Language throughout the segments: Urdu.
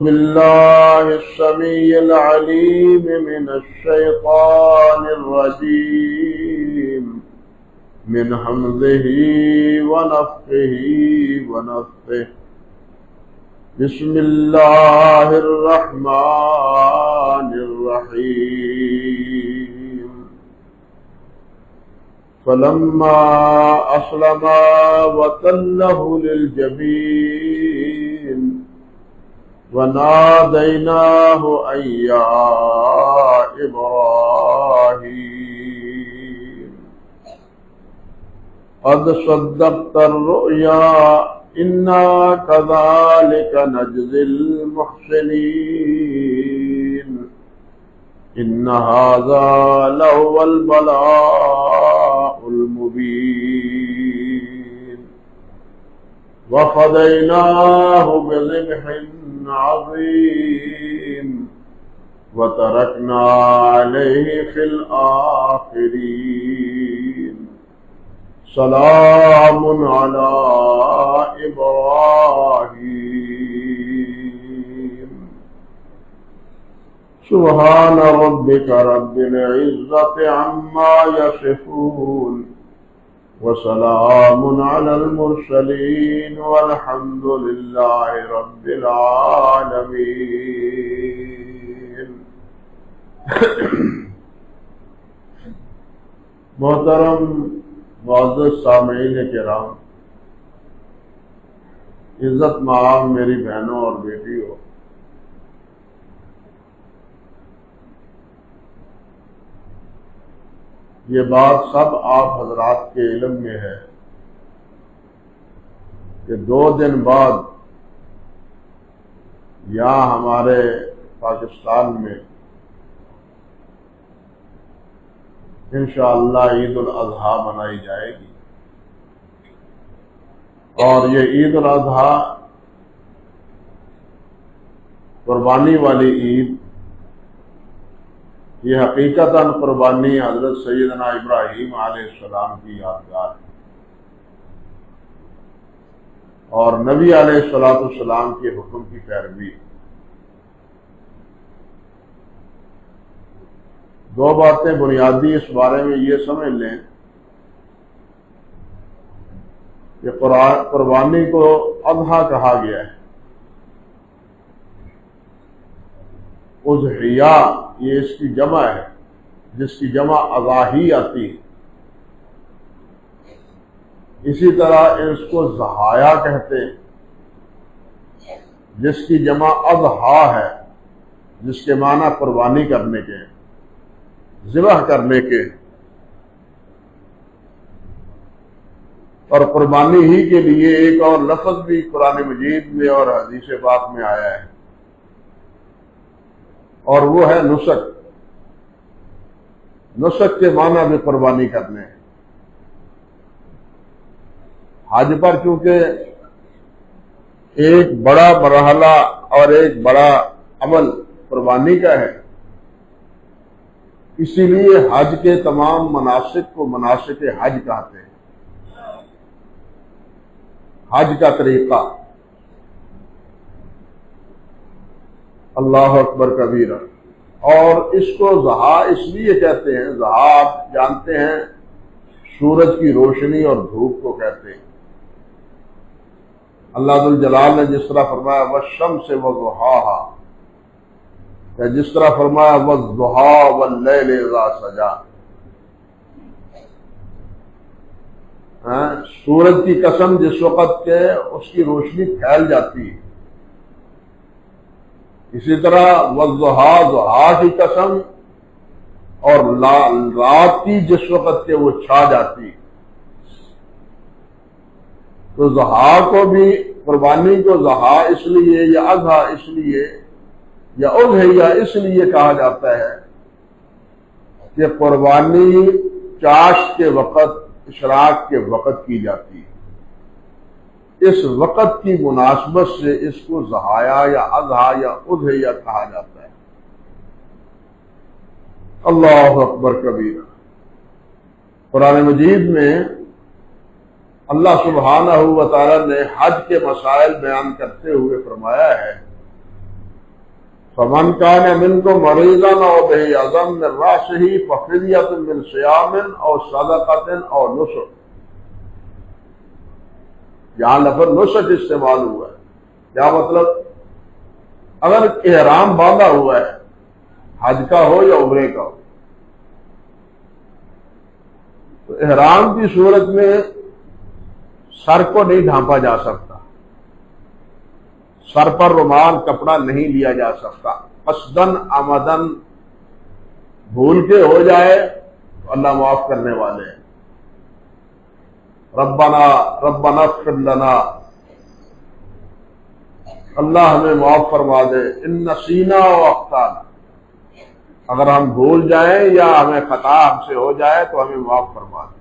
بالله السميع العليم من الشيطان الرجيم من همزه ونفخه ونفثه. بسم الله الرحمن الرحيم. فلما أسلما وتله للجبين وناديناه أن يا إبراهيم قد صدقت الرؤيا إنا كذلك نجزي المحسنين إن هذا لهو البلاء المبين. وفديناه بذبح عظيم وتركنا عليه في الآخرين. سلام على إبراهيم. سبحان ربك رب العزة عما يصفون وسلام على المرسلين والحمد لله رب العالمين. محترم معزز سامعین کرام، عزت مآب میری بہنوں اور بیٹیوں، یہ بات سب آپ حضرات کے علم میں ہے کہ 2 دن بعد یہاں ہمارے پاکستان میں انشاءاللہ عید الاضحیٰ منائی جائے گی، اور یہ عید الاضحیٰ قربانی والی عید، یہ حقیقتاً قربانی حضرت سیدنا ابراہیم علیہ السلام کی یادگار ہے، اور نبی علیہ السلام کے حکم کی پیروی۔ 2 باتیں بنیادی اس بارے میں یہ سمجھ لیں کہ قربانی کو اضحیٰ کہا گیا ہے۔ اضحیہ یہ اس کی جمع ہے، جس کی جمع اضاحی آتی ہے۔ اسی طرح اس کو ضحایا کہتے ہیں، جس کی جمع اضحیٰ ہے، جس کے معنی قربانی کرنے کے، ذبح کرنے کے، اور قربانی ہی کے لیے ایک اور لفظ بھی قرآن مجید میں اور حدیث پاک میں آیا ہے، اور وہ ہے نسک۔ نسک کے معنی بھی قربانی کرنے ہیں۔ حج پر چونکہ ایک بڑا مرحلہ اور ایک بڑا عمل قربانی کا ہے، اسی لیے حج کے تمام مناسک کو مناسک حج کہتے ہیں۔ حج کا طریقہ، اللہ اکبر کبیرہ، اور اس کو ضحیٰ اس لیے کہتے ہیں، ضحیٰ آپ جانتے ہیں سورج کی روشنی اور دھوپ کو کہتے ہیں۔ اللہ ذوالجلال نے جس طرح فرمایا والشمس وضحاہا، یا جس طرح فرمایا والضحیٰ واللیل اذا سجا، سورج کی قسم جس وقت کہ اس کی روشنی پھیل جاتی ہے، اسی طرح والضحیٰ، ضحیٰ کی قسم، اور رات کی جس وقت کہ وہ چھا جاتی ہے۔ تو ضحیٰ کو بھی، قربانی کو ضحیٰ اس لیے یا اضحیٰ اس لیے یا اضحیہ اس لیے کہا جاتا ہے کہ قربانی چاشت کے وقت، اشراق کے وقت کی جاتی ہے۔ اس وقت کی مناسبت سے اس کو ضحیہ یا اضحیٰ یا اضحیہ کہا جاتا ہے۔ اللہ اکبر کبیرہ۔ قرآن مجید میں اللہ سبحانہ و تعالی نے حج کے مسائل بیان کرتے ہوئے فرمایا ہے فمن کان منکم مریضا او بہ اعظم من راسہ ففدیۃ من صیام او صدقۃ او نسک. یہاں لفظ نسک استعمال ہوا ہے. کیا مطلب؟ اگر احرام باندھا ہوا ہے حج کا ہو یا عمرے کا ہو تو احرام کی صورت میں سر کو نہیں ڈھانپا جا سکتا، سر پر رومال کپڑا نہیں لیا جا سکتا. قصدن عمدن بھول کے ہو جائے تو اللہ معاف کرنے والے ہیں. ربنا اغفر لنا، اللہ ہمیں معاف فرما دے. ان نسینا و اخطانا، اگر ہم بھول جائیں یا ہمیں خطا ہم سے ہو جائے تو ہمیں معاف فرما دے.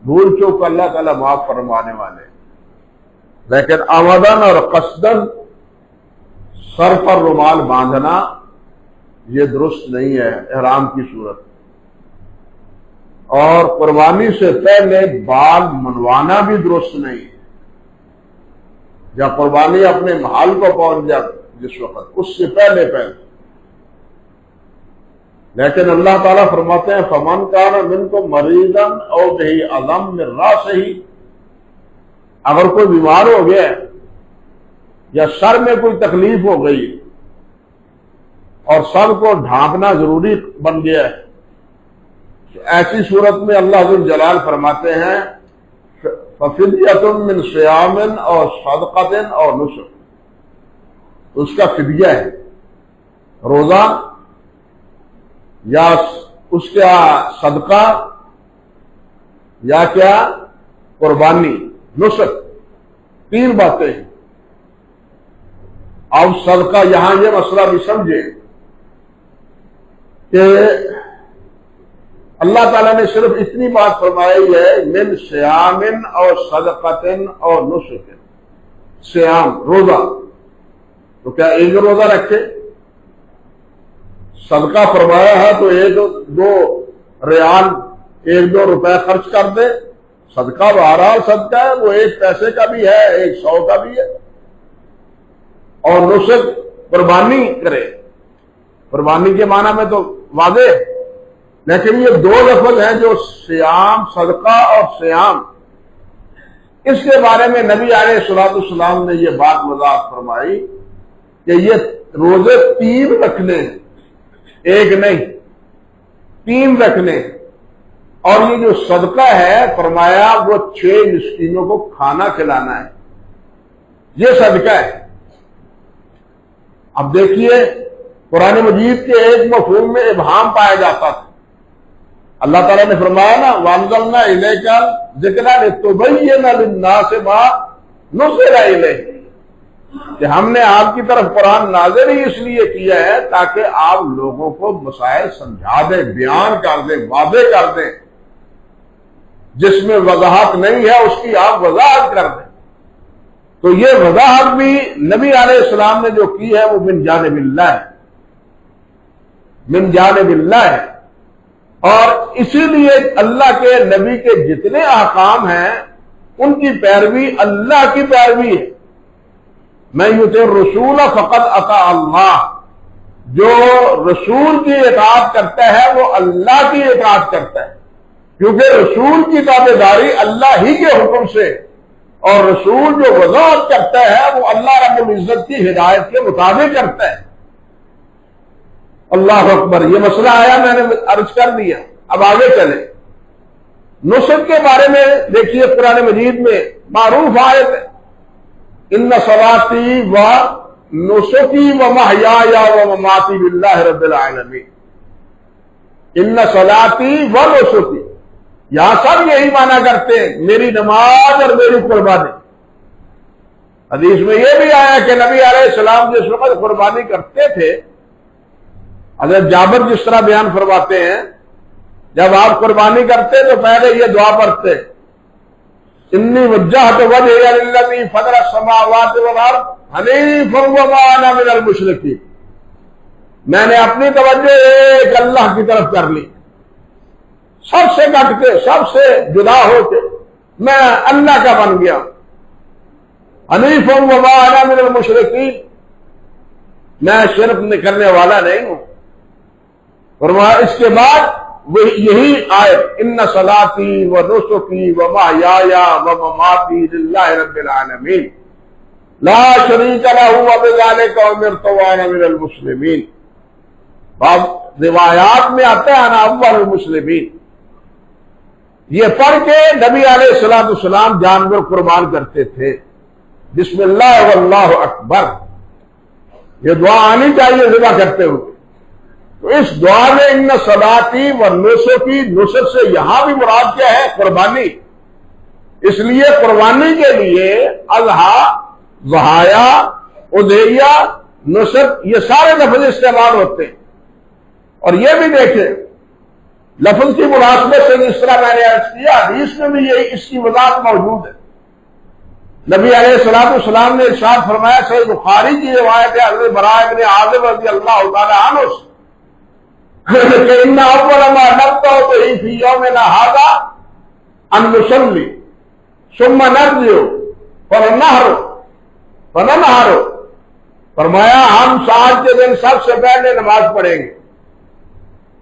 بھول چوک اللہ تعالیٰ معاف فرمانے والے. لیکن عمدن اور قصدن سر پر رومال باندھنا یہ درست نہیں ہے احرام کی صورت. اور قربانی سے پہلے بال منوانا بھی درست نہیں ہے. جب قربانی اپنے محل کو پہنچ جائے جس وقت، اس سے پہلے. لیکن اللہ تعالیٰ فرماتے ہیں فمن کان منکم مریضا او بہ اعظم من راسہ، اگر کوئی بیمار ہو گیا یا سر میں کوئی تکلیف ہو گئی اور سر کو ڈھانپنا ضروری بن گیا ہے، تو ایسی صورت میں اللہ ذو الجلال فرماتے ہیں ففدیۃ من صیام او صدقۃ او نسک. اس کا فدیہ ہے روزہ یا اس کا صدقہ یا کیا قربانی. نسک تین باتیں ہیں. اب صدقہ یہاں یہ مسئلہ بھی سمجھے کہ اللہ تعالیٰ نے صرف اتنی بات فرمائی ہے من صیام اور صدقۃ اور نسک. صیام روزہ، تو کیا ایک روزہ رکھے؟ صدقہ فرمایا ہے تو ایک دو ریال، ایک دو روپے خرچ کر دے. صدقہ بہرحال صدقہ ہے، وہ ایک پیسے کا بھی ہے، 100 کا بھی ہے. اور نسک قربانی کرے. قربانی کے معنی میں تو واضح، لیکن یہ دو لفظ ہیں جو صیام، صدقہ اور صیام، اس کے بارے میں نبی علیہ الصلوۃ والسلام نے یہ بات وضاحت فرمائی کہ یہ روزے 3 رکھنے، ایک نہیں 3 رکھنے. اور یہ جو صدقہ ہے فرمایا وہ 6 مسکینوں کو کھانا کھلانا ہے، یہ صدقہ ہے. اب دیکھیے قرآن مجید کے ایک مفہوم میں ابہام پایا جاتا تھا. اللہ تعالیٰ نے فرمایا نا وَأَنزَلْنَا إِلَيْكَ الذِّكْرَ لِتُبَيِّنَ لِلنَّاسِ مَا نُزِّلَ إِلَيْهِمْ، کہ ہم نے آپ کی طرف قرآن نازل ہی اس لیے کیا ہے تاکہ آپ لوگوں کو مسائل سمجھا دیں، بیان کر دیں، واضح کر دیں. جس میں وضاحت نہیں ہے اس کی آپ وضاحت کر دیں. تو یہ وضاحت بھی نبی علیہ السلام نے جو کی ہے وہ من جانب اللہ ہے، من جانب اللہ ہے. اور اسی لیے اللہ کے نبی کے جتنے احکام ہیں ان کی پیروی اللہ کی پیروی ہے. من یطع الرسول فقد اطاع اللہ، جو رسول کی اطاعت کرتا ہے وہ اللہ کی اطاعت کرتا ہے، کیونکہ رسول کی تابعداری اللہ ہی کے حکم سے، اور رسول جو وضاحت کرتا ہے وہ اللہ رب العزت کی ہدایت کے مطابق کرتا ہے. اللہ اکبر. یہ مسئلہ آیا، میں نے عرض کر دیا. اب آگے چلیں. نسک کے بارے میں دیکھیے قرآن مجید میں معروف آیت ہے ان صلاتی و نسکی و محیای و مماتی باللہ رب العالمین. ان صلاتی و نسکی، یہاں سب یہی مانا کرتے ہیں میری نماز اور میری قربانی. حدیث میں یہ بھی آیا کہ نبی علیہ السلام جس وقت قربانی کرتے تھے، حضرت جابر جس طرح بیان فرماتے ہیں جب آپ قربانی کرتے تو پہلے یہ دعا پڑھتے انی وجہت وجہی للذی فطر السماوات والارض حنیفا وما انا من المشرکین. میں نے اپنی توجہ ایک اللہ کی طرف کر لی، سب سے کٹ کے، سب سے جدا ہو کے میں اللہ کا بن گیا. حنیفا وما انا من المشرکین. میں شرک کرنے والا نہیں ہوں. فرمایا اس کے بعد وہ یہی آیت ان صلاتی و نسکی و محیای و مماتی للہ رب العالمین لا شریک لہ وبذلک امرت وانا من المسلمین. روایات میں آتا ہے انا اول المسلمین. یہ پڑھ کے نبی علیہ الصلوۃ والسلام جانور قربان کرتے تھے. بسم اللہ واللہ اکبر یہ دعا آنی چاہیے ذبح کرتے ہوئے. تو اس دعا میں ان صلاتی و نسکی، نسک سے یہاں بھی مراد کیا ہے؟ قربانی. اس لیے قربانی کے لیے اضحیٰ، ضحایا، اضحیہ، نسک یہ سارے لفظ استعمال ہوتے ہیں. اور یہ بھی دیکھیں لفظ کی مناسبت سے جس طرح میں نے عرض کیا حدیث میں بھی یہ اس کی وضاحت موجود ہے. نبی علیہ الصلوۃ والسلام نے ارشاد فرمایا، صحیح بخاری کی روایت ہے حضرت براء بن عازب رضی اللہ تعالی عنہ سے کہ ان اول ما نبدأ به في يومنا هذا ان نصلي ثم نرجع فننحر. فرمایا ہم سات کے دن سب سے پہلے نماز پڑھیں گے،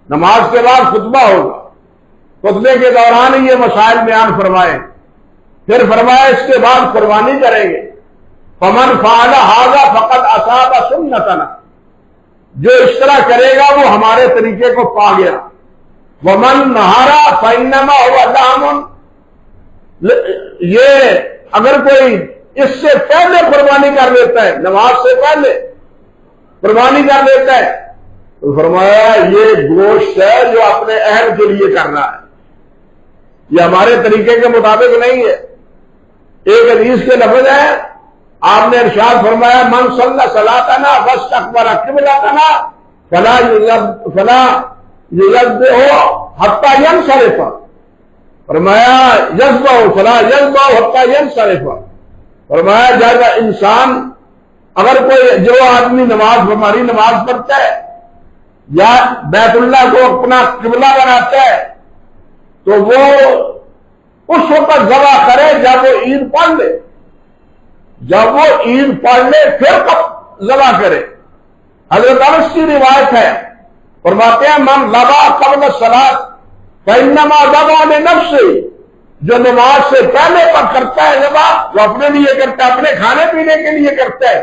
نماز کے بعد خطبہ ہوگا، خطبے کے دوران یہ مسائل بیان فرمائے، پھر فرمایا اس کے بعد قربانی کریں گے. فمن فعل هذا فقد اصاب سنتنا، جو اس طرح کرے گا وہ ہمارے طریقے کو پا گیا. ومن نہر فانما هو لحم، یہ اگر کوئی اس سے پہلے قربانی کر لیتا ہے، نماز سے پہلے قربانی کر لیتا ہے، تو فرمایا یہ گوشت ہے جو اپنے اہل کے لیے کرنا ہے، یہ ہمارے طریقے کے مطابق نہیں ہے. ایک حدیث کے لفظ ہے آپ نے ارشاد فرمایا من صلی صلاتنا واستقبل قبلتنا فلا یذبح حتی ینصرف. فرمایا یذبح فلا یذبح حتی ینصرف. فرمایا جب انسان اگر کوئی جو آدمی نماز ہماری نماز پڑھتا ہے یا بیت اللہ کو اپنا قبلہ بناتا ہے تو وہ اس وقت ذبح کرے جب وہ عید پڑھ لے، جب وہ عید پڑھ لے پھر کب ذبح کرے. حضرت انس کی روایت ہے فرماتے ہیں من ذبح قبل الصلاۃ فانما ذبح لنفسه، جو نماز سے پہلے پر کرتا ہے ذبح وہ اپنے لیے کرتا ہے، اپنے کھانے پینے کے لیے کرتا ہے.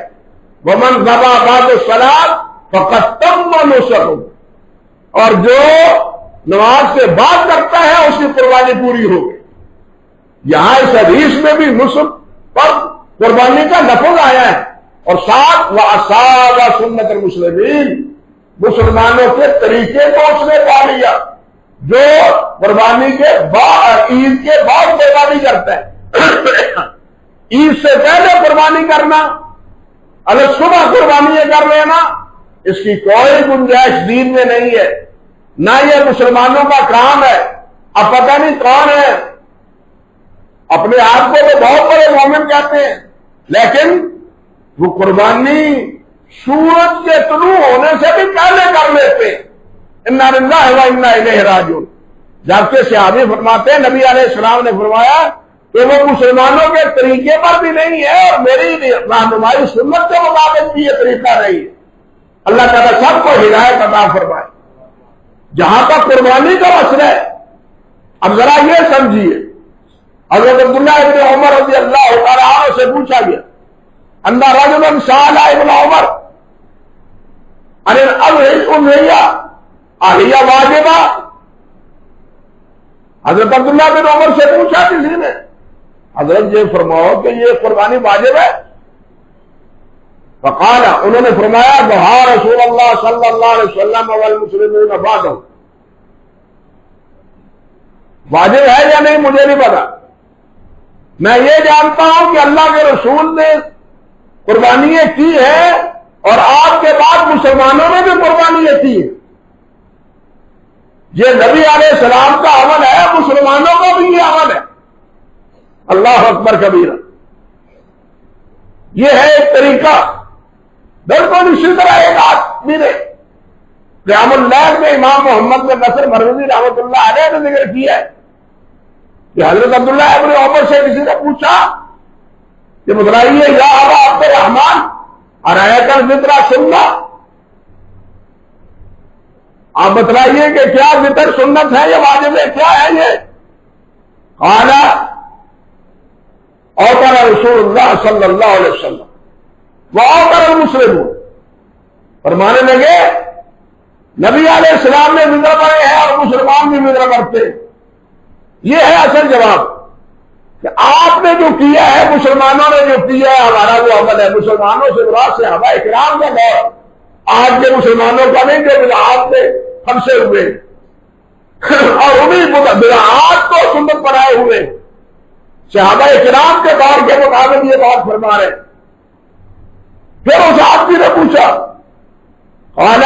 ومن ذبح بعد الصلاۃ فقد تم نسکہ، اور جو نماز سے بعد کرتا ہے اس کی قربانی پوری ہو گئی. یہاں اس حدیث میں بھی نسک پر قربانی کا لفظ آیا ہے اور ساتھ وَأَصَابَ سُنَّةَ الْمُسْلِمِينَ، مسلمانوں کے طریقے کو اس نے پا لیا جو قربانی کے بعد، عید کے بعد قربانی کرتا ہے. عید سے پہلے قربانی کرنا، اگر صبح قربانی کر لینا، اس کی کوئی گنجائش دین میں نہیں ہے، نہ یہ مسلمانوں کا کام ہے. اب پتہ نہیں کون ہے، اپنے آپ کو تو بہت بڑے مومن کہتے ہیں لیکن وہ قربانی سورج کے طلوع ہونے سے بھی پہلے کر لیتے ہیں. انا للہ و انا الیہ راجعون. جبکہ صحابی فرماتے ہیں نبی علیہ السلام نے فرمایا کہ وہ مسلمانوں کے طریقے پر بھی نہیں ہے اور میری رہنمائی سنت کے مطابق بھی یہ طریقہ نہیں ہے. اللہ تعالیٰ سب کو ہدایت عطا فرمائے. جہاں تک قربانی کا مسئلہ ہے اب ذرا یہ سمجھیے، حضرت عبداللہ ابن عمر رضی اللہ تعالیٰ عنہ سے پوچھا گیا ان رجلا سأل ابن عمر ان الاضحیہ اہیہ واجبہ. حضرت عبداللہ بن عمر سے پوچھا کسی نے، حضرت یہ فرماؤ کہ یہ قربانی واجب ہے؟ فقال، انہوں نے فرمایا ضحى رسول اللہ صلی اللہ علیہ وسلم والمسلمون بعدہ. واجب ہے یا نہیں مجھے نہیں پتا، میں یہ جانتا ہوں کہ اللہ کے رسول نے قربانیاں کی ہے اور آپ کے بعد مسلمانوں نے بھی قربانیاں کی ہیں. یہ نبی علیہ السلام کا عمل ہے، مسلمانوں کا بھی یہ عمل ہے. اللہ اکبر کبیرہ. یہ ہے ایک طریقہ. بالکل اسی طرح ایک آدمی نے قیام اللیل میں امام محمد بن نصر مروزی رحمۃ اللہ علیہ نے ذکر کیا ہے کہ حضرت عبداللہ ابن عمر سے کسی نے پوچھا کہ بتلائیے یا ابا عبد الرحمان ارایت الفطرہ سننا، آپ بتلائیے کہ کیا وطر سنت ہے یا واجب ہے، کیا ہے یہ؟ قال اوتر رسول اللہ صلی اللہ علیہ وسلم واوتر المسلمون، فرمانے لگے نبی علیہ السلام نے وطر پڑھے ہیں اور مسلمان بھی وطر پڑھتے ہیں۔ یہ ہے اصل جواب کہ آپ نے جو کیا ہے، مسلمانوں نے جو کیا ہے، ہمارا وہ عمل ہے۔ مسلمانوں سے مراد صحابہ کرام کا دور، آج کے مسلمانوں کا نہیں جو بدعات میں پھنسے ہوئے اور انہیں بدعات کو سنت بنائے ہوئے صحابہ کرام کے دور کے مطابق یہ بات فرما رہے۔ پھر اس آدمی نے پوچھا، قال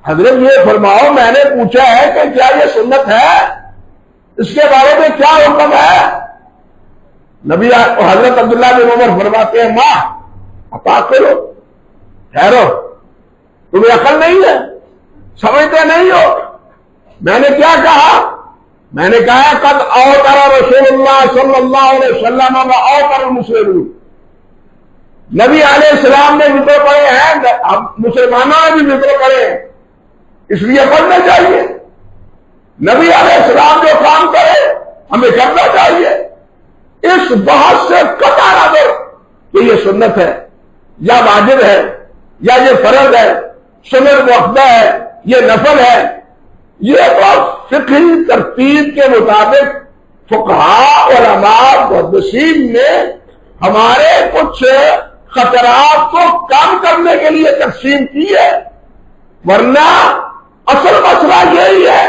حضرت یہ فرماؤ، میں نے پوچھا ہے کہ کیا یہ سنت ہے، اس کے بارے میں کیا حکم ہے؟ نبی حضرت عبداللہ بن عمر فرماتے ہیں، ماں عطا کرو، ٹھہرو، تمہیں عقل نہیں ہے، سمجھتے نہیں ہو۔ میں نے کیا کہا؟ میں نے کہا قد اوتر رسول اللہ صلی اللہ علیہ وسلم و اوتر المسلمون، نبی علیہ السلام نے وطر پڑھے ہیں، مسلمانوں نے بھی وطر پڑھے ہیں، اس لیے پڑھنا چاہیے۔ نبی علیہ السلام جو کام کرے ہمیں کرنا چاہیے۔ اس بحث سے قطع نظر کہ یہ سنت ہے یا واجب ہے یا یہ فرض ہے، سنت مؤکدہ ہے، یہ نفل ہے، یہ تو فقہی ترتیب کے مطابق فقہاء علماء محدثین نے ہمارے کچھ خطرات کو کم کرنے کے لیے تقسیم کی ہے، ورنہ اصل مسئلہ یہی ہے،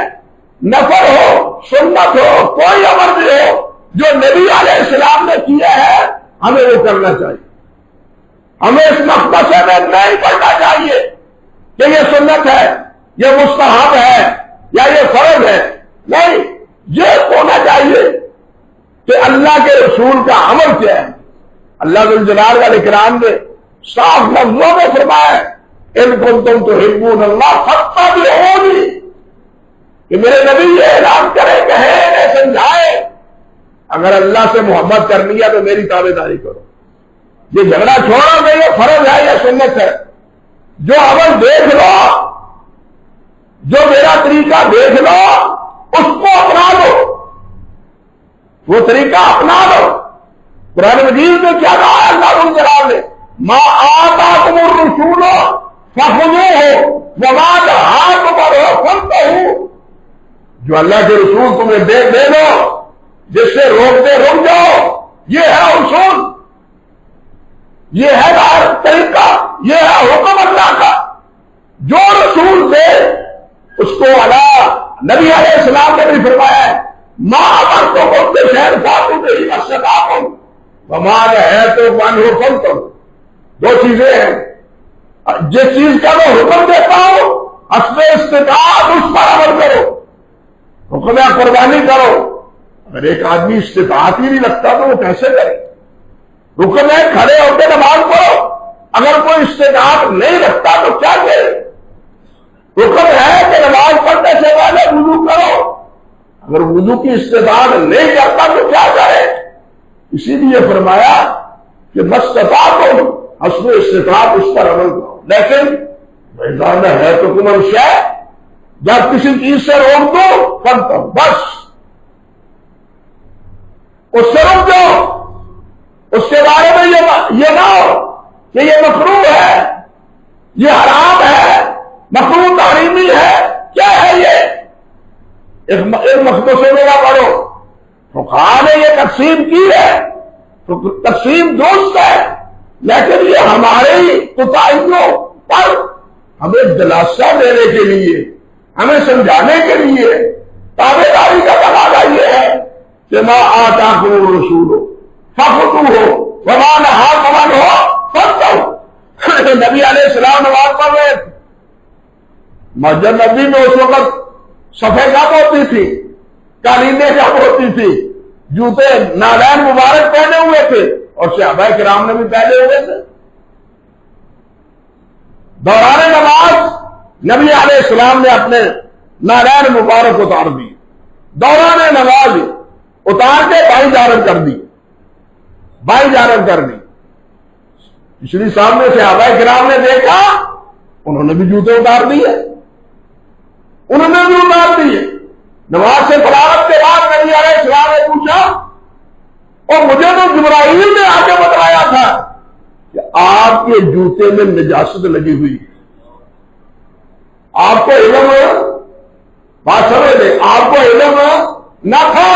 نفل ہو سنت ہو کوئی امر بھی ہو جو نبی علیہ السلام نے کیا ہے ہمیں وہ کرنا چاہیے۔ ہمیں اس مقدسے میں نہیں پڑھنا چاہیے کہ یہ سنت ہے، یہ مستحب ہے یا یہ فرض ہے، نہیں، یہ ہونا چاہیے کہ اللہ کے رسول کا عمل کیا ہے۔ اللہ ذو الجلال والاکرام نے صاف لفظوں میں فرمایا ہے، ان کنتم تحبون اللہ فاتبعونی، کہ میرے نبی یہ اعلان کرے، کہے، انہیں سمجھائے، اگر اللہ سے محبت کرنی ہے تو میری تابعداری کرو۔ یہ جھگڑا چھوڑو کہ یہ فرض ہے یا سنت ہے، جو عمل دیکھ لو، جو میرا طریقہ دیکھ لو، اس کو اپنا لو، وہ طریقہ اپنا لو۔ قرآن مجید میں کیا کہا ہے اللہ ذو الجلال نے؟ ما آتاکم الرسول فخذوہ وما نہاکم عنہ فانتہوا، جو اللہ کے رسول تمہیں دے دو، جس سے روکتے رک جاؤ، یہ ہے اصول، یہ ہے طریقہ، یہ ہے حکم اللہ کا۔ جو رسول دے اس کو نبی علیہ السلام نے بھی فرمایا ہے، ماں امر تو ہوتے شہر فاتو نہیں استطاعتم وما نہیتکم عنہ فانتہوا، دو چیزیں ہیں، جس چیز کا میں حکم دیتا ہوں حسب استطاعت اس پر عمل کرو، حکم قربانی کرو۔ اگر ایک آدمی استطاعت ہی نہیں رکھتا تو وہ کیسے کرے؟ حکم ہے کھڑے ہو کے نماز پڑھو، اگر کوئی استطاعت نہیں رکھتا تو کیا کرے؟ حکم ہے کہ نماز پڑھنے سے پہلے وضو کرو، اگر وضو کی استطاعت نہیں کرتا تو کیا کرے؟ اسی لیے فرمایا کہ مستطاعتم حسب استطاعت اس پر عمل کرو، لیکن میدان ہے تو کمر شے، جب کسی چیز سے روک دو فانتہوا، بس اس سے رک جاؤ، اس کے بارے میں یہ نہ ہو کہ یہ مکروہ ہے، یہ حرام ہے، مکروہ تحریمی ہے، کیا ہے یہ؟ ایک مقدسے میں نہ پڑھو۔ فقہاء نے یہ تقسیم کی ہے، تقسیم درست ہے، لیکن یہ ہماری کوتاہیوں پر ہمیں دلاسا دینے کے لیے، ہمیں سمجھانے کے لیے تابعداری کا تقاضا یہ ہے کہ ما آتاکم الرسول فخذوہ وما نہاکم عنہ فانتہوا۔ نبی علیہ السلام نماز پڑھ رہے تھے، مسجد نبی میں اس وقت صفحے کب ہوتی تھی، قالینیں کب ہوتی تھی، جوتے نالین مبارک پہنے ہوئے تھے، اور صحابہ کرام نے بھی پہنے ہوئے تھے۔ دوران نماز نبی علیہ السلام نے اپنے نالین مبارک اتار دی، دوران نماز اتار کے بائیں جانب کر دی، بائیں جانب کر دی۔ پچھلی صاحب نے صحابہ کرام نے دیکھا، انہوں نے بھی جوتے اتار دیے، انہوں نے بھی اتار دیے۔ نماز سے فراغت کے بعد نبی علیہ السلام نے پوچھا، اور مجھے تو جبرائیل نے آ کے بتلایا تھا کہ آپ کے جوتے میں نجاست لگی ہوئی ہے۔ آپ کو علم، بات سمجھ لیں، آپ کو علم نہ تھا،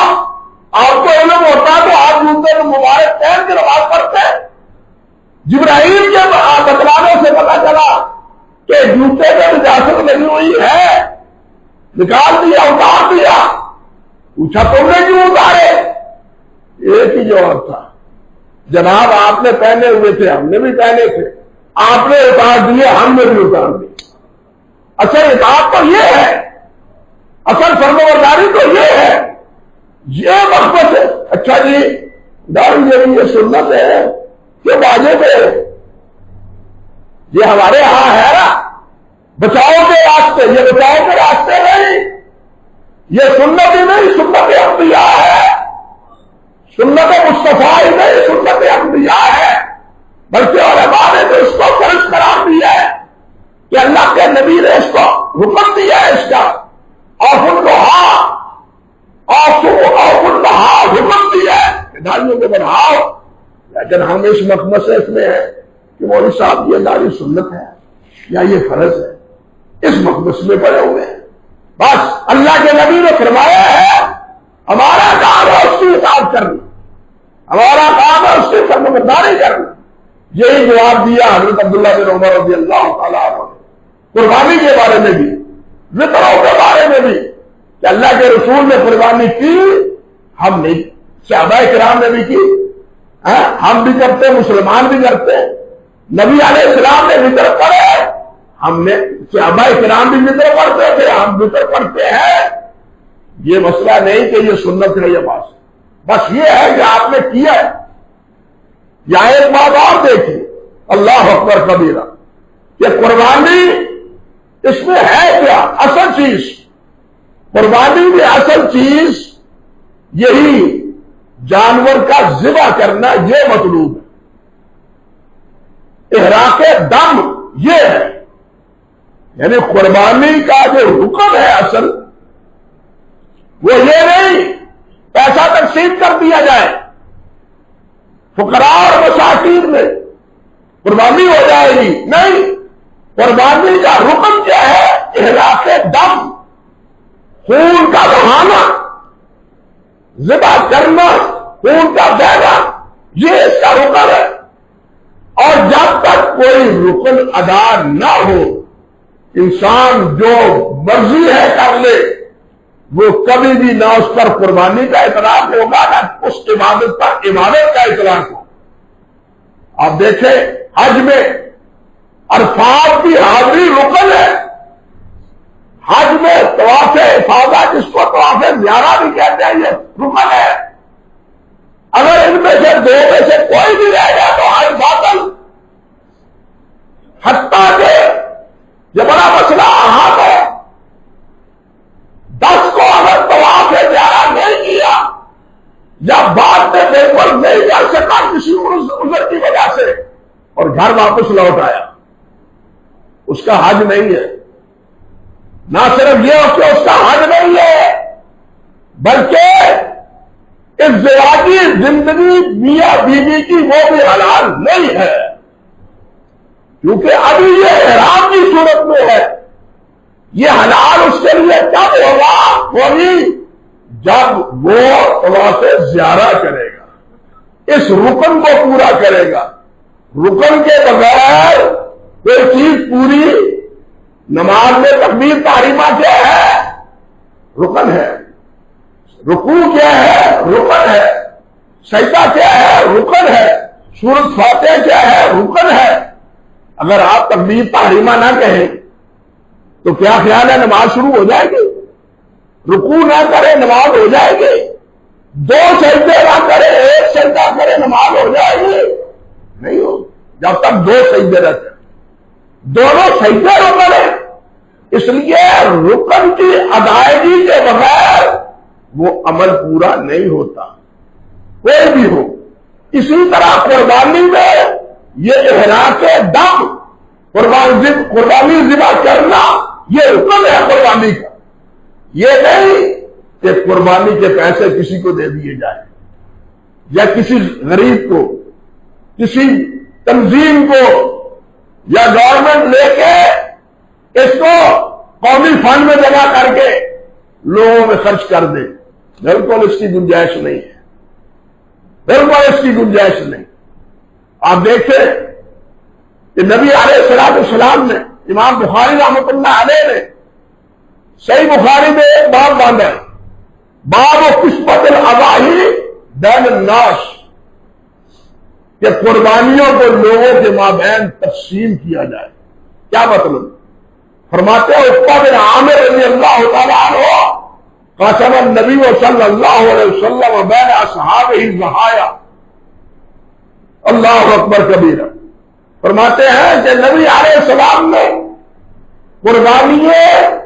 آپ کو علم ہوتا تو آپ جوتے میں مبارک پہن کے نماز پڑھتے۔ جبرائیل کے بتلانے سے پتا چلا کہ جوتے میں نجاست لگی ہوئی ہے، نکال دیا، اتار دیا۔ پوچھا تم نے کیوں اتارے؟ ایک ہی جواب تھا، جناب آپ نے پہنے ہوئے تھے، ہم نے بھی پہنے تھے، آپ نے اتار دیے، ہم نے بھی اتار دیے۔ اصل اطاعت تو یہ ہے، اصل فرمانبرداری تو یہ ہے، یہ مقصد ہے۔ اچھا جی داڑھی یہ سنت ہے کہ واجب ہے، یہ ہمارے یہاں ہے نا بچاؤ کے راستے، یہ بچاؤ کے راستے نہیں، یہ سنت ہی نہیں، سنت انبیاء ہے، سنت مصطفیٰ ہی نہیں، سنت انبیاء ہے۔ بلکہ علماء نے تو اس کو فرض قرار دیا ہے کہ اللہ کے نبی نے اس کو حکم دیا ہے، اس کا حکم دیا ہے کہ داڑھیوں کو بڑھاؤ۔ لیکن ہم اس مخمصے میں ہے کہ مولوی صاحب یہ داڑھی سنت ہے یا یہ فرض ہے، اس مخمصے میں پڑے ہوئے ہیں۔ بس اللہ کے نبی نے فرمایا ہے، ہمارا کام ہے اس کی اطاعت کرنا، ہمارا کام ہے اس کی فرمانبرداری کرنا۔ یہی جواب دیا حضرت عبداللہ بن عمر رضی اللہ تعالیٰ عنہ نے قربانی کے بارے میں بھی، وطروں کے بارے میں بھی، کہ اللہ کے رسول نے قربانی کی، ہم نہیں، صحابہ کرام نے بھی کی، ہم بھی کرتے، مسلمان بھی کرتے، نبی علیہ السلام نے وطر پڑھے، ہم نے، صحابہ کرام بھی وطر پڑھتے تھے، ہم وطر پڑھتے ہیں۔ یہ مسئلہ نہیں کہ یہ سنت ہے، یہ بس یہ ہے کہ آپ نے کیا ہے۔ یا ایک بات اور دیکھیے، اللہ اکبر کبیرہ، کہ قربانی اس میں ہے کیا اصل چیز؟ قربانی میں اصل چیز یہی جانور کا ذبح کرنا، یہ مطلوب ہے، احراق دم یہ ہے، یعنی قربانی کا جو حکم ہے اصل وہ یہ نہیں پیسہ تقسیم کر دیا جائے، فقراء اور مساکین میں قربانی ہو جائے گی، نہیں، قربانی کا رکن کیا ہے؟ احراق دم، خون کا بہانا، ذبح کرنا، خون کا بہنا، یہ اس کا رکن ہے۔ اور جب تک کوئی رکن ادا نہ ہو، انسان جو مرضی ہے کر لے، وہ کبھی بھی نہ اس پر قربانی کا اطلاق ہوگا، نہ اس عبادت پر عبادت کا اطلاق ہوگا۔ آپ دیکھیں حج میں عرفات کی حاضری رکن ہے، حج میں طواف افاضہ، جس کو طواف زیارہ بھی کہتے ہیں، یہ رکن ہے۔ اگر ان میں سے دو میں سے کوئی بھی رہ گیا تو حج باطل۔ حتیٰ کہ یہ بڑا مسئلہ احاط ہے، 10 کو اگر طواف زیارہ نہیں کیا یا بعد میں بالکل نہیں کر سکا کسی عذر کی وجہ سے اور گھر واپس لوٹ آیا، اس کا حج نہیں ہے۔ نہ صرف یہ کہ اس کا حج نہیں ہے، بلکہ ازدواجی زندگی میاں بیوی کی وہ بھی حلال نہیں ہے، کیونکہ ابھی یہ احرام کی صورت میں ہے۔ یہ حلال اس کے لیے کب ہوگا؟ ہوگی جب وہ طواف زیارہ کرے گا، اس رکن کو پورا کرے گا۔ رکن کے بغیر کوئی چیز پوری، نماز میں تکبیر تحریمہ کیا ہے؟ رکن ہے۔ رکوع کیا ہے؟ رکن ہے۔ سجدہ کیا ہے؟ رکن ہے۔ سورۃ فاتحہ کیا ہے؟ رکن ہے۔ اگر آپ تکبیر تحریمہ نہ کہیں تو کیا خیال ہے نماز شروع ہو جائے گی؟ رکوع نہ کرے نماز ہو جائے گی؟ 2 سجدے نہ کرے، 1 سجدہ کرے نماز ہو جائے گی؟ نہیں ہو، جب تک 2 سجدے رہتے، دونوں سجدے رکن ہیں۔ اس لیے رکن کی ادائیگی کے بغیر وہ عمل پورا نہیں ہوتا، کوئی بھی ہو۔ اسی طرح قربانی میں یہ احراق دم، قربانی ذبح کرنا یہ حکم ہے قربانی کا، یہ نہیں کہ قربانی کے پیسے کسی کو دے دیے جائیں یا کسی غریب کو، کسی تنظیم کو، یا گورنمنٹ لے کے اس کو قومی فنڈ میں جمع کر کے لوگوں میں خرچ کر دے۔ بالکل اس کی گنجائش نہیں ہے، بالکل اس کی گنجائش نہیں۔ آپ دیکھیں کہ نبی علیہ الصلوۃ والسلام نے، امام بخاری رحمۃ اللہ علیہ نے صحیح بخاری میں ایک باب باندھا ہے، باب قسمت الاضاحی بین الناس، کہ قربانیوں کو لوگوں کے مابین تقسیم کیا جائے۔ کیا مطلب؟ فرماتے ہیں عقبہ بن عامر رضی اللہ تعالیٰ عنہ قسم النبی صلی اللہ علیہ وسلم بین اصحابہ الضحایا، اللہ اکبر کبیرہ۔ فرماتے ہیں کہ نبی علیہ السلام نے قربانیاں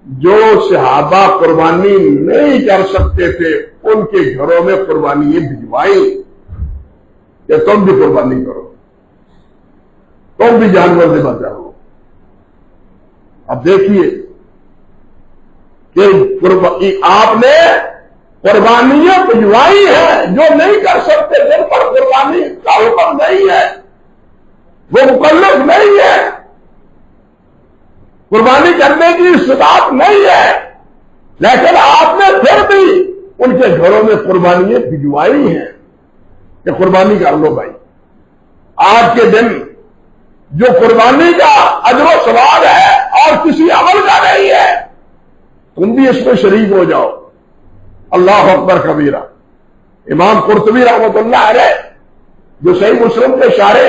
جو صحابہ قربانی نہیں کر سکتے تھے ان کے گھروں میں قربانیاں بھجوائی کہ تم بھی قربانی کرو، تم بھی جانور سے بچاؤ۔ اب دیکھیے کہ آپ نے قربانیاں بھجوائی ہیں جو نہیں کر سکتے، جن پر قربانی کا حکم نہیں ہے، وہ مکلف نہیں ہے، قربانی کرنے کی استطاعت نہیں ہے، لیکن آپ نے پھر بھی ان کے گھروں میں قربانیاں بھجوائی ہیں کہ قربانی کر لو بھائی۔ آج کے دن جو قربانی کا اجر و ثواب ہے اور کسی عمل کا نہیں ہے، تم بھی اس میں شریک ہو جاؤ۔ اللہ اکبر کبیرہ۔ امام قرطبی رحمۃ اللہ علیہ جو صحیح مسلم کے شارح،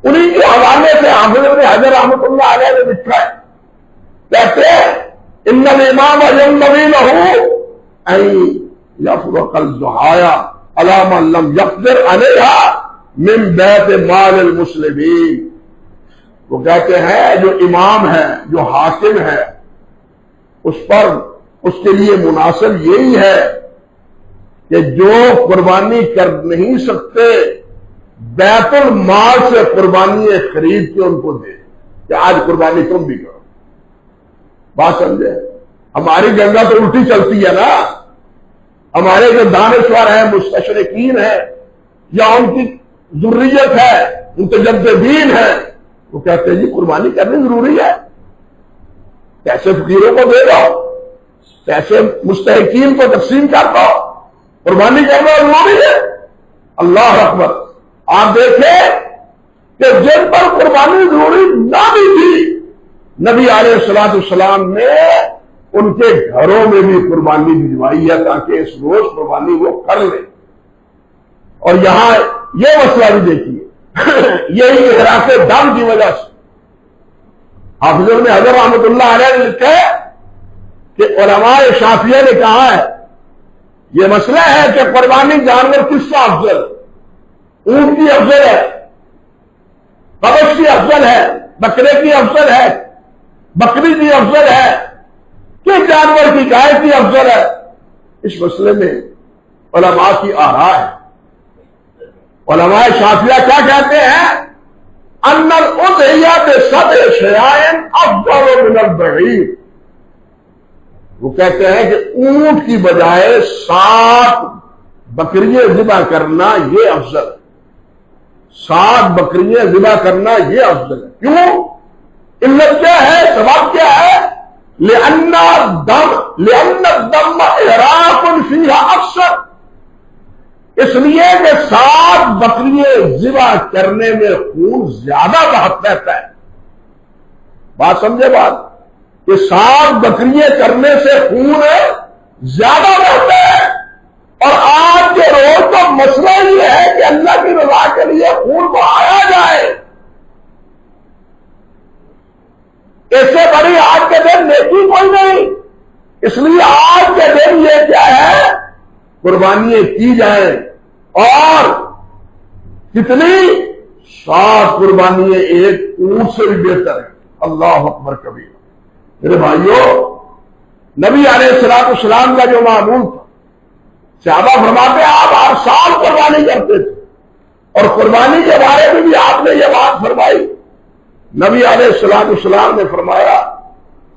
انہی کے حوالے سے حافظ ابن حجر رحمۃ اللہ علیہ نے لکھا ہے، کہتے ہیں ان الامام ينبغي له ان يفرق الضحايا على من لم يقدر عليها من بیت مال المسلمین۔ وہ کہتے ہیں جو امام ہے، جو حاکم ہے، اس پر اس کے لیے مناسب یہی ہے کہ جو قربانی کر نہیں سکتے بیت المال سے قربانی خرید کے ان کو دے کہ آج قربانی تم بھی کرو۔ بات سمجھے؟ ہماری گنگا تو الٹی چلتی ہے نا، ہمارے جو دانشور ہیں، مستشرقین ہیں، یا ان کی ذریت ہے، متجددین ہیں، وہ کہتے ہیں جی قربانی کرنی ضروری ہے، پیسے فقیروں کو دے دو، پیسے مستحقین کو تقسیم کر دو، قربانی کرنا ضروری ہے۔ اللہ اکبر۔ آپ دیکھیں کہ جن پر قربانی ضروری نہ بھی تھی، نبی علیہ الصلوۃ والسلام نے ان کے گھروں میں بھی قربانی بھجوائی ہے تاکہ اس روز قربانی وہ کر لیں۔ اور یہاں یہ مسئلہ بھی دیکھیے، یہی احراق دم کی وجہ سے حافظ ابن حجر رحمۃ اللہ علیہ نے لکھا ہے کہ علماء شافعیہ نے کہا ہے یہ مسئلہ ہے کہ قربانی جانور کس کا افضل ہے؟ اونٹ کی افضل ہے، قبش کی افضل ہے، بکرے کی افضل ہے، بکری کی افضل ہے، کس جانور کی، گائے کی افضل ہے؟ اس مسئلے میں علماء کی آراء ہے۔ علماء شافعیہ کیا کہتے ہیں؟ ان الاضحیہ بسبع شیاء افضل من البعیر۔ وہ کہتے ہیں کہ اونٹ کی بجائے 7 بکریاں ذبح کرنا یہ افضل ہے، 7 بکریاں ذبح کرنا یہ افضل ہے۔ کیوں؟ علت کیا ہے؟ سبب کیا ہے؟ لأن الدم احراق فیہا اکثر، اس لیے کہ 7 بکریاں ذبح کرنے میں خون زیادہ بہت رہتا ہے۔ بات سمجھے بات؟ کہ 7 بکریاں کرنے سے خون زیادہ بہتا ہے، اور آج کے روز کا مسئلہ یہ ہے کہ اللہ کی رضا کے لیے خون بہایا جائے، اس سے بڑی آج کے دن نیکی کوئی نہیں۔ اس لیے آج کے دن یہ کیا ہے؟ قربانیاں کی جائیں، اور کتنی؟ 7 قربانیاں ایک اونٹ سے بھی بہتر ہے۔ اللہ اکبر کبیر۔ میرے بھائیوں، نبی علیہ الصلوۃ والسلام کا جو معمول تھا، صحابہ فرماتے آپ ہر سال قربانی کرتے تھے، اور قربانی کے بارے میں بھی آپ نے یہ بات فرمائی. نبی علیہ السلام نے فرمایا،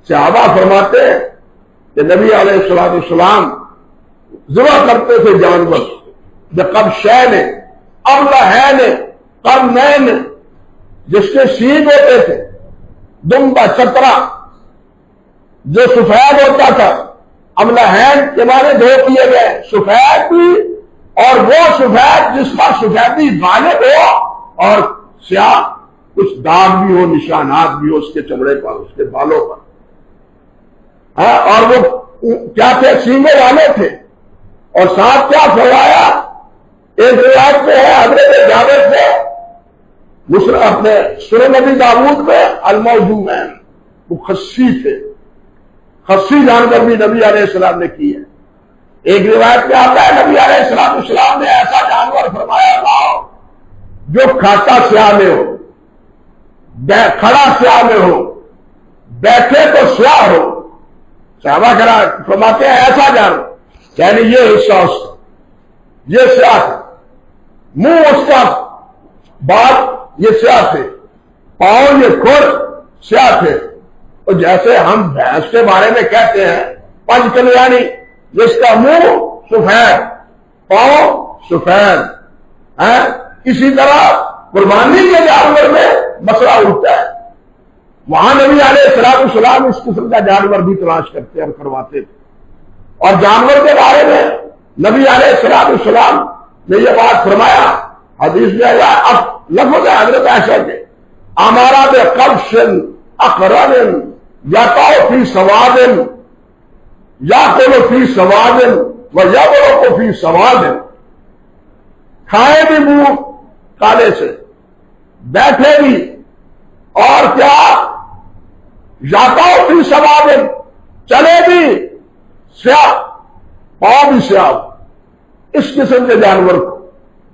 صحابہ فرماتے ہیں کہ نبی علیہ السلام ذبح کرتے تھے جانور بقبشین املحین قرنین، جس کے سینگ ہوتے تھے، دمبا چترا جو سفید ہوتا تھا، املحین کے معنی دو کیے گئے، سفید بھی اور وہ سفید جس پر سفیدی غالب ہو اور سیاہ کچھ داغ بھی ہو، نشانات بھی ہو اس کے چمڑے پر، اس کے بالوں پر. اور وہ کیا تھے؟ سینگوں والے تھے. اور ساتھ کیا فرمایا؟ ایک روایت میں ہے حضرت جابر سے اپنے سنن نبی داؤد میں الموضوعین، وہ خصی تھے، خصی جانور بھی نبی علیہ السلام نے کی ہے. ایک روایت میں آتا ہے نبی علیہ السلام نے ایسا جانور فرمایا لاؤ جو کھاتا سیاہ میں ہو، کھڑا سیاہ میں ہو، بیٹھے تو سیاہ ہو. صحابہ کرام فرماتے ہیں ایسا جانور، یعنی یہ حصہ اس کا یہ سیاہ تھا، منہ اس کا بات یہ سیاہ تھے، پاؤں یہ کھر سیاہ تھے. اور جیسے ہم بھینس کے بارے میں کہتے ہیں پنج کلیانی، جس کا منہ سفید پاؤں سفید ہے، اسی طرح قربانی کے جانور میں مسئلہ اٹھتا ہے. وہاں نبی علیہ السلام اس قسم کا جانور بھی تلاش کرتے اور کرواتے تھے. اور جانور کے بارے میں نبی علیہ السلام نے یہ بات فرمایا، حدیث میں آیا، اب لفظ ہے حضرت عائشہ کے، ہمارا بے قبش اقرن یقع فی سواد یاکل فی سواد و یبرق فی سواد، کھائے بھی منہ کالے سے، بیٹھے بھی، اور کیا یقع فی سواد، چلے بھی سیاہ، پاؤں بھی سیاہ. اس قسم کے جانور کو،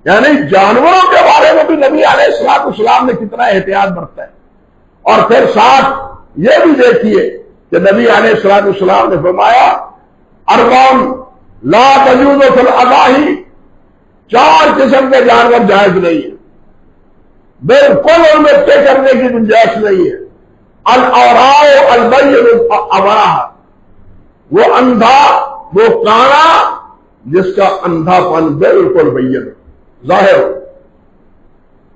یعنی جانوروں کے بارے میں بھی نبی علیہ السلام نے کتنا احتیاط برتا ہے. اور پھر ساتھ یہ بھی دیکھیے کہ نبی علیہ السلام نے فرمایا اربعن لا تجوز فی الاضاحی، 4 قسم کے جانور جائز نہیں ہے، بالکل ان میں طے کرنے کی گنجائش نہیں ہے. الاوراء البین الاوراء، وہ اندھا، وہ کانا جس کا اندھا پن بالکل بین ظاہر ہو.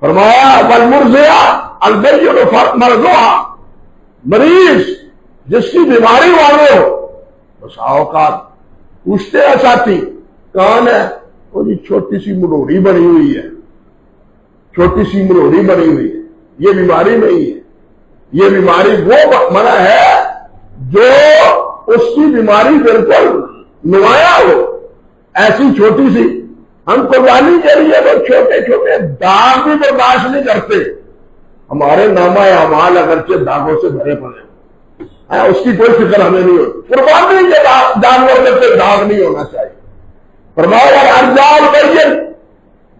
فرمایا والمرضعہ البین مرضعہ، مریض جس کی بیماری والے ہو. بس اوقات پوچھتے ہیں ساتھی کون ہے؟ وہ جی چھوٹی سی مروڑی بنی ہوئی ہے، چھوٹی سی مروڑی بنی ہوئی ہے، یہ بیماری نہیں ہے. یہ بیماری وہ منع ہے جو اس کی بیماری بالکل نمایاں ہو. ایسی چھوٹی سی، ہم قربانی کے لیے وہ چھوٹے چھوٹے داغ بھی برداشت نہیں کرتے. ہمارے نامہ اعمال اگرچہ داغوں سے بھرے پڑے ہیں، اس کی کوئی فکر ہمیں نہیں ہوتی. قربانی کے جانور میں سے داغ نہیں ہونا چاہیے. فرمایا ارجال بین،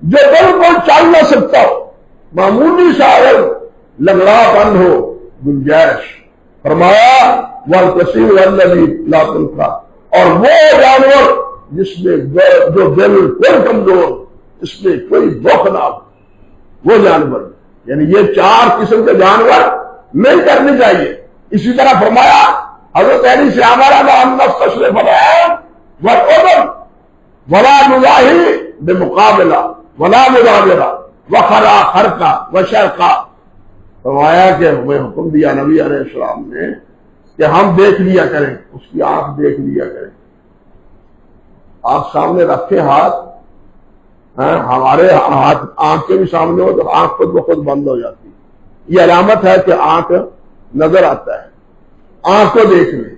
جو بالکل چل نہ سکتا ہو، معمولی سا لنگڑا پن ہو، گنجائش. فرمایا والکثیر والذی لا تنفع، اور وہ جانور جس میں جو بالکل کمزور، اس میں کوئی بخ نہ ہو، وہ جانور. یعنی یہ 4 قسم کے جانور نہیں کرنی چاہیے. اسی طرح فرمایا حضرت علی سے ہمارا نام نفس تشریف العین والعذر ولا نضاہی بمقابلہ ولا مدابرہ وخرا خرقہ وشرقہ. فرمایا کہ ہمیں حکم دیا نبی علیہ السلام نے کہ ہم دیکھ لیا کریں، اس کی آنکھ دیکھ لیا کریں. آپ سامنے رکھے ہاتھ، ہمارے ہاتھ آنکھ کے بھی سامنے ہو تو آنکھ خود بخود بند ہو جاتی ہے. یہ علامت ہے کہ آنکھ نظر آتا ہے. آنکھ کو دیکھ لیں،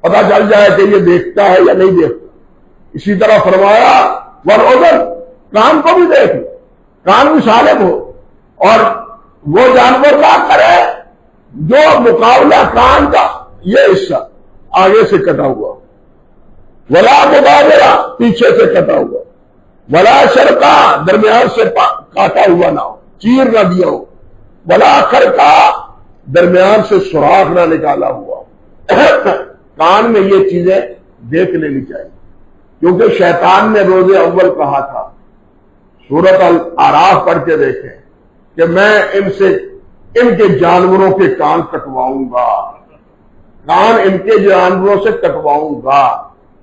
پتا چل جائے کہ یہ دیکھتا ہے یا نہیں دیکھتا. اسی طرح فرمایا والعذر، کان کو بھی دیکھ لیں، کان بھی سالم ہو. اور وہ جانور نہ کرے جو مقابلہ کان کا یہ حصہ آگے سے کٹا ہوا، ولا مدابرہ پیچھے سے کٹا ہوا، ولا شرقہ درمیان سے کاٹا ہوا نہ ہو، چیر نہ دیا ہو، ولا خرقہ درمیان سے سوراخ نہ نکالا ہوا ہو. کان میں یہ چیزیں دیکھ لینی چاہیے، کیونکہ شیطان نے روز اول کہا تھا سورۃ الاعراف پڑھ کے دیکھیں کہ میں ان کے جانوروں کے کان کٹواؤں گا، کان ان کے جانوروں سے کٹواؤں گا،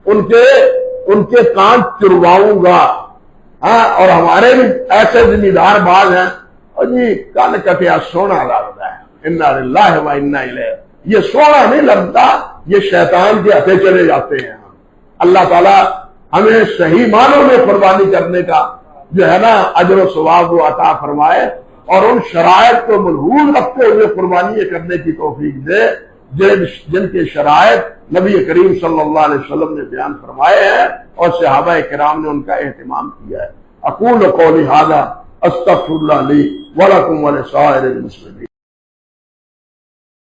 ان کے کان چرواؤں گا۔ ہاں، اور ہمارے بھی ایسے ذمہ دار بعض ہیں، اور جی کان کٹیا سونا لگتا ہے، انا للہ و انا الیہ، یہ سونا نہیں لگتا، یہ شیطان کے ہاتھے چلے جاتے ہیں۔ اللہ تعالیٰ ہمیں صحیح معنوں میں قربانی کرنے کا جو ہے نا اجر و ثواب و عطا فرمائے، اور ان شرائط کو ملحوظ رکھتے ہوئے قربانی کرنے کی توفیق دے جن کے شرائط نبی کریم صلی اللہ علیہ وسلم نے بیان فرمائے ہیں اور صحابہ کرام نے ان کا اہتمام کیا ہے۔ اقول قولی ھذا استغفر اللہ لی ولکم ولسائر المسلمین۔